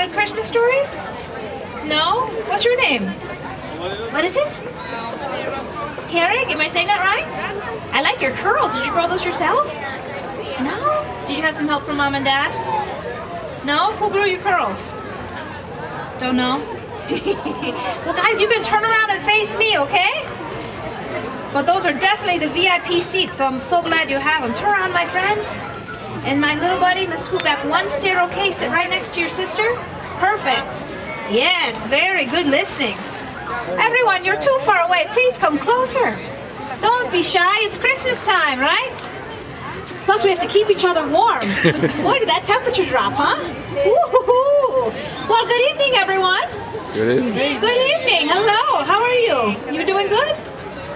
good Christmas stories? No? What's your name? What is it? Carrie, am I saying that right? I like your curls. Did you grow those yourself? No? Did you have some help from Mom and Dad? No? Who grew your curls? Don't know? Well, guys, you can turn around and face me, okay? But those are definitely the VIP seats, so I'm so glad you have them. Turn around, my friend. And my little buddy, let's scoot back one stair, okay? Sit right next to your sister. Perfect. Yes, very good listening. Everyone, you're too far away. Please come closer. Don't be shy. It's Christmas time, right? Plus, we have to keep each other warm. Boy, did that temperature drop, huh? Woo-hoo-hoo. Well, good evening, everyone. Good evening. Good evening. Hello. How are you? You doing good?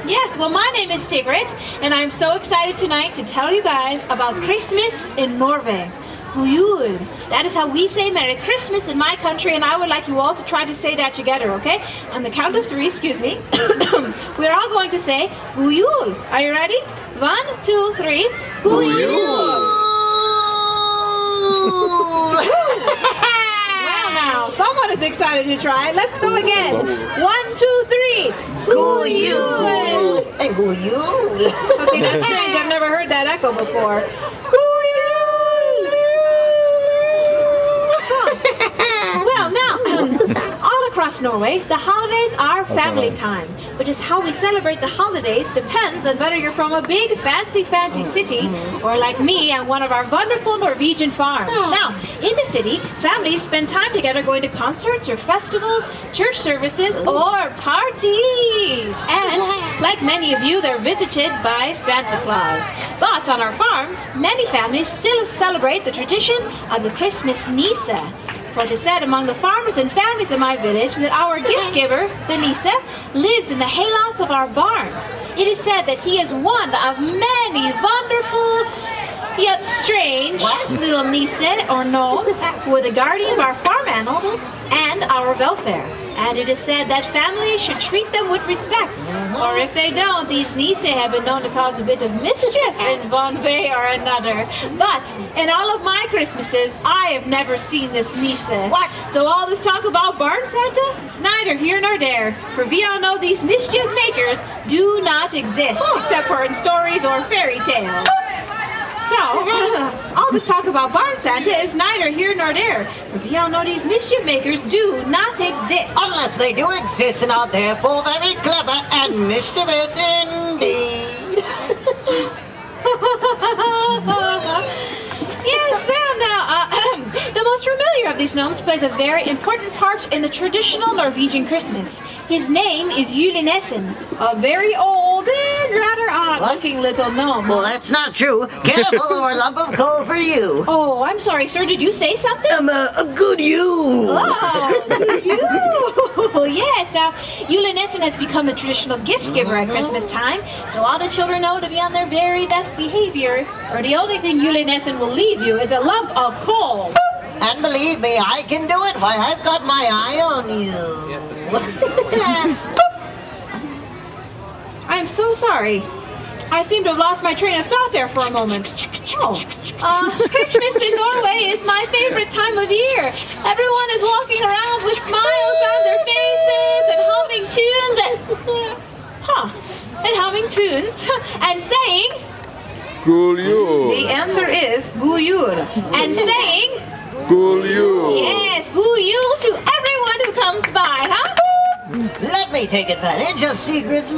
Yes, well, my name is Sigrid, and I'm so excited tonight to tell you guys about Christmas in Norway. God jul. That is how we say Merry Christmas in my country, and I would like you all to try to say that together, okay? On the count of 3, excuse me, we're all going to say God jul. Are you ready? 1, 2, 3. God jul. Well, now, someone is excited to try it. Let's go again. 1, 2, 3. God jul. And God jul. Okay, that's strange. I've never heard that echo before. Well, now, all across Norway, the holidays are family time. But just how we celebrate the holidays depends on whether you're from a big, fancy city, or like me, on one of our wonderful Norwegian farms. Now, in the city, families spend time together going to concerts or festivals, church services, or parties. And, like many of you, they're visited by Santa Claus. But on our farms, many families still celebrate the tradition of the Christmas Nisse. For it is said among the farmers and families in my village that our gift giver, the Nisse, lives in the hayloft of our barns. It is said that he is one of many wonderful yet strange little Nisse or gnomes who are the guardian of our farm animals and our welfare. And it is said that families should treat them with respect, or if they don't, these Nisse have been known to cause a bit of mischief in one way or another. But in all of my Christmases, I have never seen this Nisse. What? So all this talk about barn Santa, it's neither here nor there, for we all know these mischief makers do not exist, except for in stories or fairy tales. So, all this talk about barn Santa is neither here nor there, for we all know these mischief makers do not exist. Unless they do exist and are therefore very clever and mischievous indeed. Yes, well now, the most familiar of these gnomes plays a very important part in the traditional Norwegian Christmas. His name is Julenissen, a very old and rather odd-looking little gnome. Well, that's not true. Careful or a lump of coal for you. Oh, I'm sorry, sir. Did you say something? A good you. Oh, good you. Yes, now, Julenissen has become the traditional gift giver at Christmas time, so all the children know to be on their very best behavior, or the only thing Julenissen will leave you is a lump of coal. And believe me, I can do it. Why, I've got my eye on you. I'm so sorry. I seem to have lost my train of thought there for a moment. Oh, Christmas in Norway is my favorite time of year. Everyone is walking around with smiles on their faces and humming tunes and saying, God jul. the answer is God jul. And saying, God jul. yes, God jul to everyone who comes by, huh? Let me take advantage of Sigrid's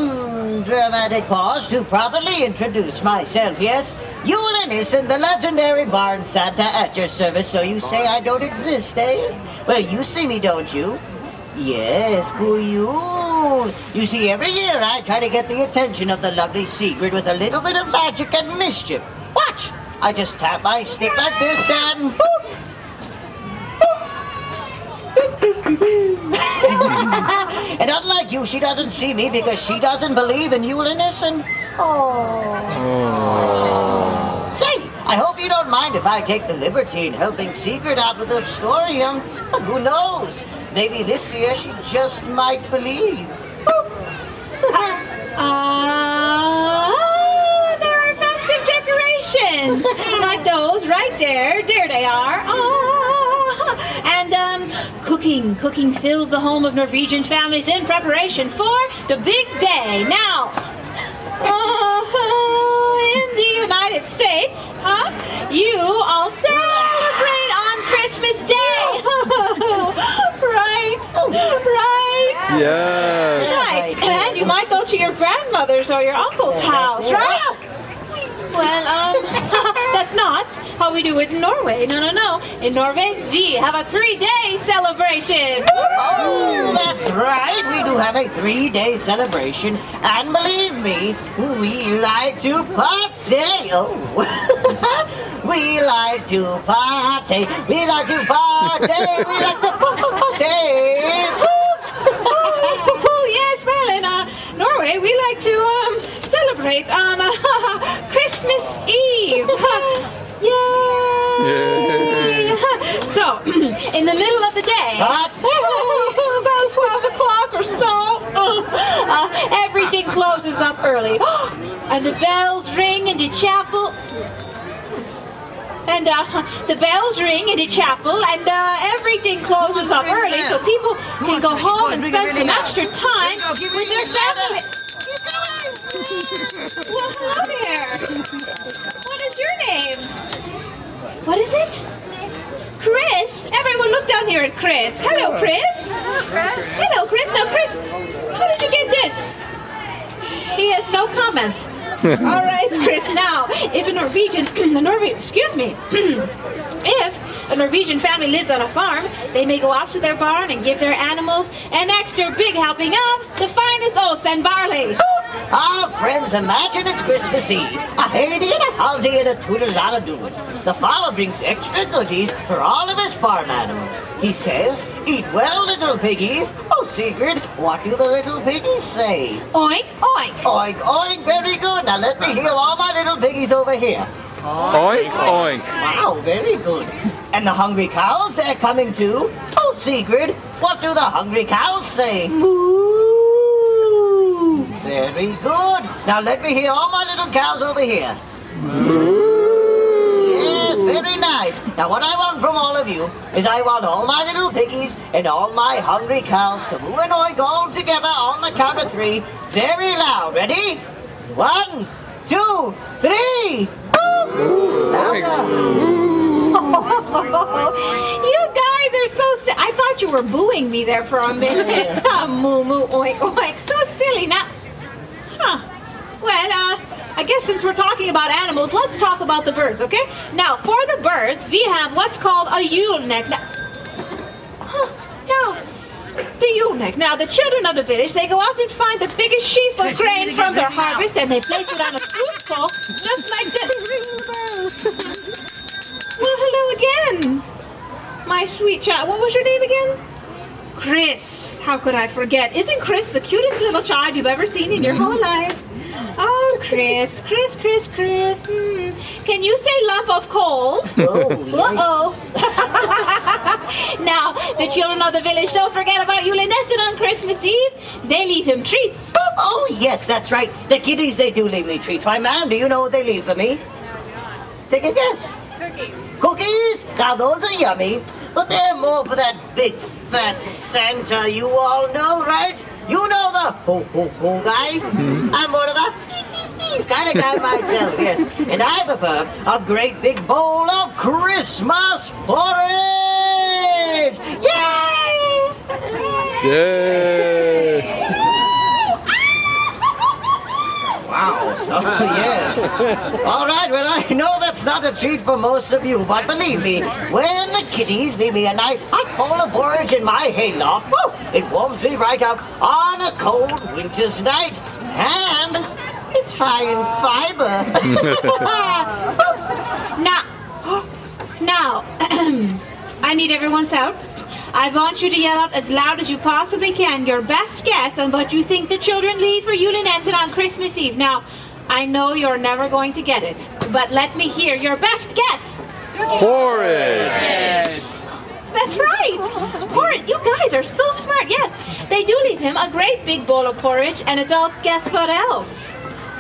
dramatic pause to properly introduce myself, yes? Julenissen, the legendary barn Santa at your service, so you say I don't exist, eh? Well, you see me, don't you? Yes, God jul. You see, every year I try to get the attention of the lovely Sigrid with a little bit of magic and mischief. Watch! I just tap my stick like this and boop! And unlike you, she doesn't see me because she doesn't believe in Julenissen. Oh. Say, I hope you don't mind if I take the liberty in helping Sigrid out with this story. Who knows? Maybe this year she just might believe. There are festive decorations like those right there. There they are. And cooking. Cooking fills the home of Norwegian families in preparation for the big day. Now, in the United States, you all celebrate on Christmas Day. Right. Yes. Right. And you might go to your grandmother's or your uncle's house, right? Well, that's not how we do it in Norway. No. In Norway, we have a 3-day celebration. Oh, that's right. We do have a 3-day celebration. And believe me, we like to party. Oh. We like to party. We like to party. We like to party. Oh, yes, well, in Norway, we like to celebrate on Christmas Eve. Yay! So, in the middle of the day, about 12 o'clock or so, everything closes up early. And the bells ring in the chapel. And the bells ring in the chapel, and everything closes up early, so people can go home and spend some extra time with their family. Well, hello there. What is your name? What is it? Chris. Everyone look down here at Chris. Hello, Chris. Hello, Chris. Now, Chris, how did you get this? He has no comment. All right, Chris. Now, if a Norwegian family lives on a farm, they may go out to their barn and give their animals an extra big helping of the finest oats and barley. Our friends, imagine it's Christmas Eve. A Haiti and a howdy and a toodle-la-doo. The farmer brings extra goodies for all of his farm animals. He says, "Eat well, little piggies." Oh, Sigrid, what do the little piggies say? Oink, oink. Oink, oink, very good. Now let me hear all my little piggies over here. Oink, oink. Wow, very good. And the hungry cows, they're coming too. Oh, Sigrid, what do the hungry cows say? Moo. Very good. Now let me hear all my little cows over here. Yes, very nice. Now what I want from all of you is I want all my little piggies and all my hungry cows to moo and oink all together on the count of 3. Very loud. Ready? 1, 2, 3. Louder. You guys are so silly. I thought you were booing me there for a minute. Moo, moo, oink, oink. So silly. Now, well, I guess since we're talking about animals, let's talk about the birds, okay? Now, for the birds, we have what's called a Yule neck. Now, the Yule neck. Now, the children of the village, they go out and find the biggest sheaf of grain from their harvest, and they place it on a fruit pole, just like this. Well, hello again, my sweet child. What was your name again? Chris. How could I forget? Isn't Chris the cutest little child you've ever seen in your whole life? Oh, Chris. Can you say lump of coal? Uh-oh. Now, the children of the village don't forget about Julenessen on Christmas Eve. They leave him treats. Oh, yes, that's right. The kiddies, they do leave me treats. Why, ma'am, do you know what they leave for me? Take a guess. Cookies? Now, those are yummy, but they're more for that big fat Santa you all know, right? You know the ho-ho-ho guy. I'm more of the kind of guy myself, yes. And I prefer a great big bowl of Christmas porridge! Yay! Yay! Wow, so yes. All right, well, I know that's not a treat for most of you, but believe me, when the kitties leave me a nice hot bowl of porridge in my hayloft, woo, it warms me right up on a cold winter's night, and it's high in fiber. Now, I need everyone's help. I want you to yell out as loud as you possibly can your best guess on what you think the children leave for Julenessen on Christmas Eve. Now, I know you're never going to get it, but let me hear your best guess. Porridge. That's right. Porridge. You guys are so smart. Yes, they do leave him a great big bowl of porridge, and adults, guess what else?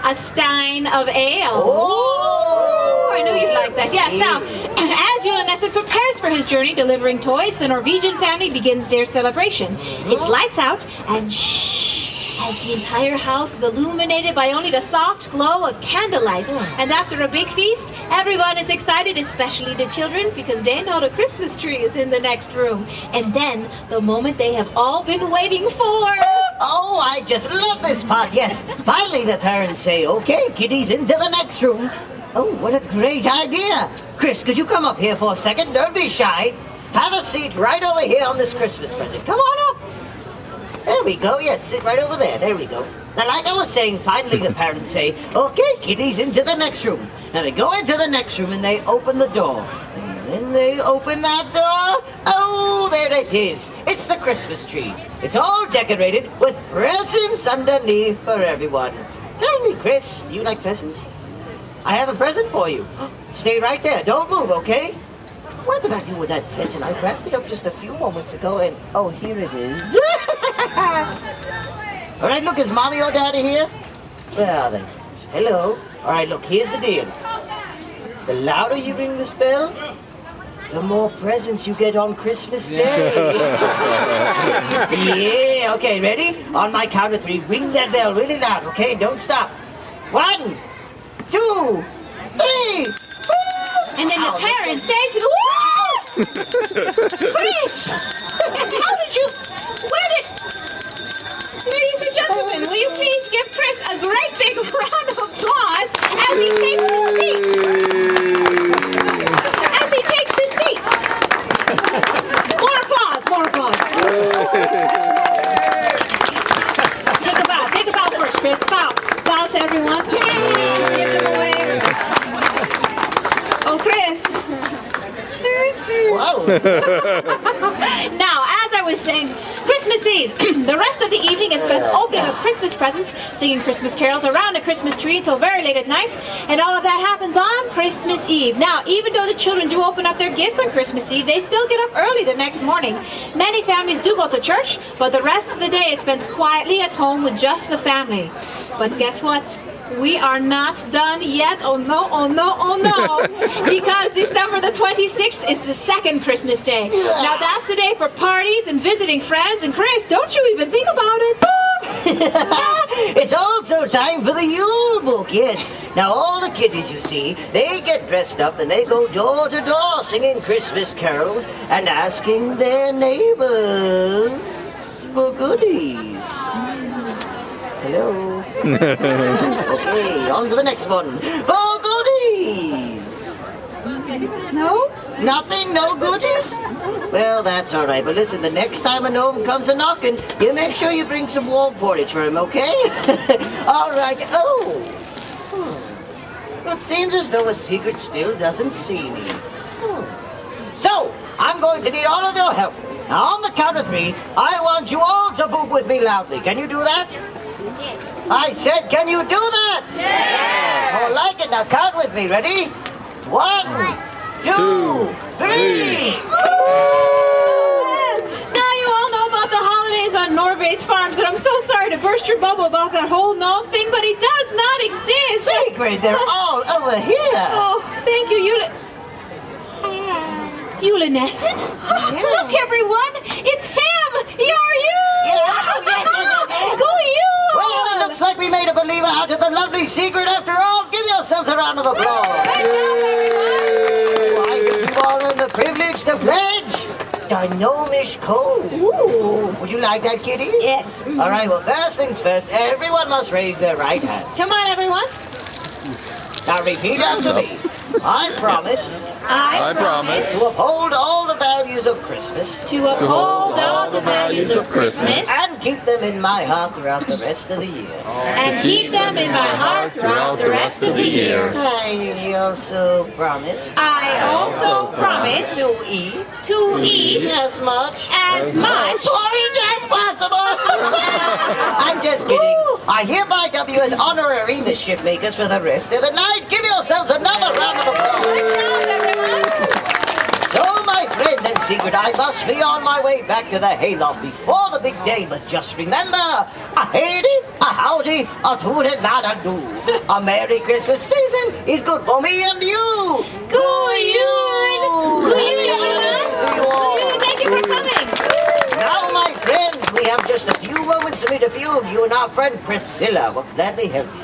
A stein of ale. Oh! I knew you'd like that. Yes. Now, as Julenessen prepares for his journey delivering toys. The Norwegian family begins their celebration. It's lights out and shh, as the entire house is illuminated by only the soft glow of candlelight. And after a big feast, everyone is excited, especially the children, because they know the Christmas tree is in the next room. And then, the moment they have all been waiting for. Oh, I just love this part, yes. Finally the parents say, okay, kiddies, into the next room. Oh, what a great idea. Chris, could you come up here for a second? Don't be shy. Have a seat right over here on this Christmas present. Come on up. There we go. Yes, sit right over there. There we go. Now, like I was saying, finally the parents say, okay, kiddies, into the next room. Now, they go into the next room and they open the door. And then they open that door. Oh, there it is. It's the Christmas tree. It's all decorated with presents underneath for everyone. Tell me, Chris, do you like presents? I have a present for you. Stay right there. Don't move, okay? What did I do with that present? I wrapped it up just a few moments ago and... oh, here it is. All right, look, is Mommy or Daddy here? Where are they? Hello. All right, look, here's the deal. The louder you ring this bell, the more presents you get on Christmas Day. Yeah, okay, ready? On my count of 3, ring that bell really loud, okay? Don't stop. 1, 2, 3. And then the parents say to the woo! Chris! How did you... where did... Ladies and gentlemen, will you please give Chris a great big round of applause as he takes his seat? As he takes his seat. More applause, more applause. Take a bow first, Chris. Bow. Bow to everyone. Give them away. Oh, Chris. Whoa. Now, as I was saying, Christmas Eve. The rest of the evening is spent opening up Christmas presents, singing Christmas carols around the Christmas tree until very late at night, and all of that happens on Christmas Eve. Now, even though the children do open up their gifts on Christmas Eve, they still get up early the next morning. Many families do go to church, but the rest of the day is spent quietly at home with just the family. But guess what? We are not done yet. Oh no, oh no, oh no. Because December the 26th is the second Christmas day. Now that's the day for parties and visiting friends. And Chris, don't you even think about it. It's also time for the Yule book, yes. Now all the kiddies, you see, they get dressed up and they go door to door singing Christmas carols and asking their neighbors for goodies. Hello. Okay, on to the next one. For goodies. No? Nothing? No goodies? Well, that's all right. But listen, the next time a gnome comes a-knocking, you make sure you bring some Walt porridge for him, okay? All right. Oh. It seems as though a secret still doesn't see me. So, I'm going to need all of your help. Now, on the count of 3, I want you all to poop with me loudly. Can you do that? I said, can you do that? Yes! Oh, like it. Now count with me. Ready? 1, 2, 3. Now you all know about the holidays on Norway's farms, and I'm so sorry to burst your bubble about that whole gnome thing, but it does not exist. Secret, they're all over here. Oh, thank you, Julenessen? Look, everyone, it's him. You're you. Go you. Well, it looks like we made a believer out of the lovely secret after all. Give yourselves a round of applause. Good job, everyone. I give you all the privilege to pledge the gnomish code. Ooh. Would you like that, kiddies? Yes. All right, well, first things first, everyone must raise their right hand. Come on, everyone. Now repeat after me. I promise I promise to uphold all the values of Christmas to uphold all the values of Christmas and keep them in my heart throughout the rest of the year. and keep them in my heart throughout the rest of the year. I also promise I also promise to eat as much porridge as possible. I'm just kidding. I hereby dub you as honorary mischief makers for the rest of the night. Give yourselves another round of applause. Good job, everyone. So, my friends and secret, I must be on my way back to the hayloft before the big day. But just remember, a Haiti, a howdy, a tooted not a do. A Merry Christmas season is good for me and you. Good Yule! Thank you for coming. Now, my friends, we have just a few moments to meet a few of you, and our friend Priscilla will gladly help you.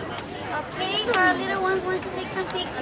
Okay, our little ones want to take some pictures.